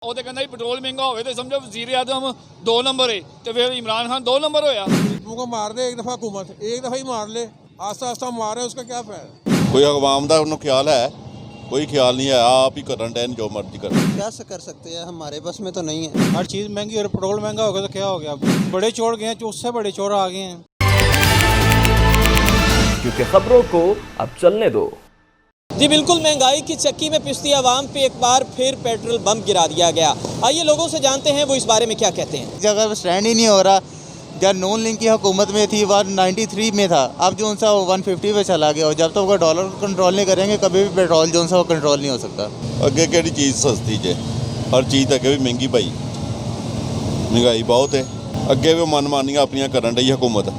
ਉਹ ਤੇ ਕਹਿੰਦਾ पेट्रोल महंगा ਹੋਵੇ ਤੇ समझो वजीर आजम 2 नंबर है तो फिर इमरान खान 2 नंबर होया। को मार दे एक दफ़ा हुकूमत, एक दफ़ा ही मार ले, आस्ता आस्ता मारे, उसका क्या फायदा। कोई अवाम का उन्होंने ख्याल है? कोई ख्याल नहीं है, आप ही करन डैन जो मर्जी कर। क्या कर सकते हैं, हमारे बस में तो नहीं है। हर चीज़ महंगी और पेट्रोल महंगा हो गया तो क्या हो गया। बड़े चोर गए हैं, उससे बड़े चोर आ गए हैं। क्योंकि खबरों को अब चलने दो। जी बिल्कुल, महंगाई की चक्की में पिसती आवाम पे एक बार फिर पेट्रोल बम गिरा दिया गया। आइए लोगों से जानते हैं वो इस बारे में क्या कहते हैं। जगह स्टैंड ही नहीं हो रहा। जब नॉन लिंक की हुकूमत में थी 193 में था, अब जो उनसा 150 पे चला गया। और जब तक वो डॉलर कंट्रोल नहीं करेंगे कभी भी पेट्रोल जो उनसा वो कंट्रोल नहीं हो सकता। अगे केड़ी चीज़ सस्ती जे, हर चीज़ अगे भी महंगी पई, महंगाई बहुत है। अगे भी मनमानियां अपनियां करन डई हुकूमत।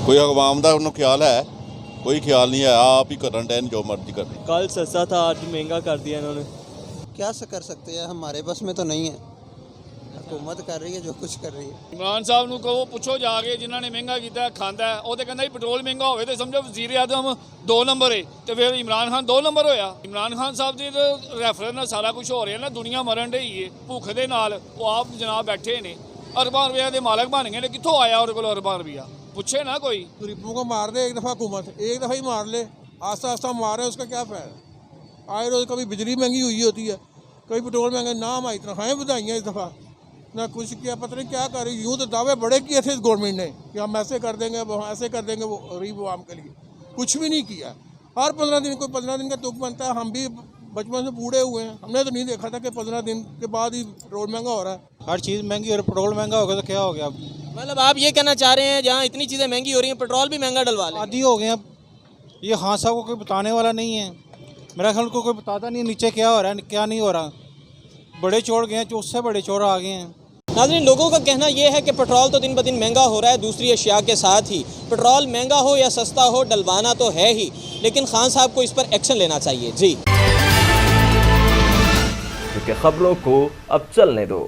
कोई अवाम का उन्होंने ख्याल है? कोई ख्याल नहीं है, आप ही करन डैन जो मर्जी कर। कल सस्ता था, आज महंगा कर दिया इन्होंने। क्या कर सकते हैं, हमारे बस में तो नहीं है। हुकूमत कर रही है जो कुछ कर रही है। इमरान साहब ਨੂੰ ਕਹੋ ਪੁੱਛੋ ਜਾ ਕੇ ਜਿਨ੍ਹਾਂ ਨੇ ਮਹਿੰਗਾ ਕੀਤਾ ਖਾਂਦਾ ਹੈ। ਉਹ ਤੇ ਕਹਿੰਦਾ पेट्रोल महंगा ਹੋਵੇ ਤੇ ਸਮਝੋ वजीर आजम 2 नंबर है तो फिर इमरान खान 2 नंबर ਹੋਇਆ। इमरान खान साहब ਦੀ ਰੈਫਰੈਂਸ ਨਾਲ ਸਾਰਾ ਕੁਝ ਹੋ ਰਿਹਾ ਨਾ। ਦੁਨੀਆ ਮਰਨ ਢਈ ਏ ਭੁੱਖ ਦੇ ਨਾਲ। ਉਹ ਆਪ ਜਨਾਬ ਬੈਠੇ ਨੇ ਅਰਬਾਂ ਰੁਪਏ ਦੇ ਮਾਲਕ ਬਣ ਗਏ ਨੇ। ਕਿੱਥੋਂ ਆਇਆ ਉਹਦੇ ਕੋਲ ਅਰਬਾਂ ਰੁਪਇਆ? पूछे ना कोई। गरीबों को मार दे एक दफ़ा हुकूमत, एक दफ़ा ही मार ले, आस्ता आस्ता मारे, उसका क्या फ़ायदा। आए रोज़ कभी बिजली महंगी हुई होती है, कभी पेट्रोल महंगा। ना हमारी तनख्वाहें बढ़ाई इस दफ़ा, ना कुछ किया, पता नहीं क्या कर रही। यूँ तो दावे बड़े किए थे इस गवर्नमेंट ने कि हम ऐसे कर देंगे, वो ऐसे कर देंगे, वो गरीब आवाम के लिए कुछ भी नहीं किया। हर 15 दिन कोई 15 दिन का तुक बनता है। हम भी बचपन से बूढ़े हुए हैं, हमने तो नहीं देखा था कि 15 दिन के बाद ही पेट्रोल महंगा हो रहा है। हर चीज़ महंगी और पेट्रोल महंगा हो गया तो क्या हो गया। मतलब आप ये कहना चाह रहे हैं जहाँ इतनी चीज़ें महंगी हो रही हैं पेट्रोल भी महंगा डलवा लें। आदि हो गए हैं। ये हाँ साहब को कोई बताने वाला नहीं है। मेरा ख्याल को कोई बताता नहीं नीचे क्या हो रहा है क्या नहीं हो रहा। बड़े चोर गए हैं, उससे बड़े चोर आ गए हैं। नाज़रीन, लोगों का कहना यह है कि पेट्रोल तो दिन ब दिन महंगा हो रहा है। दूसरी अशिया के साथ ही पेट्रोल महंगा हो या सस्ता हो, डलवाना तो है ही, लेकिन खान साहब को इस पर एक्शन लेना चाहिए। जी, क्योंकि खबरों को अब चलने दो।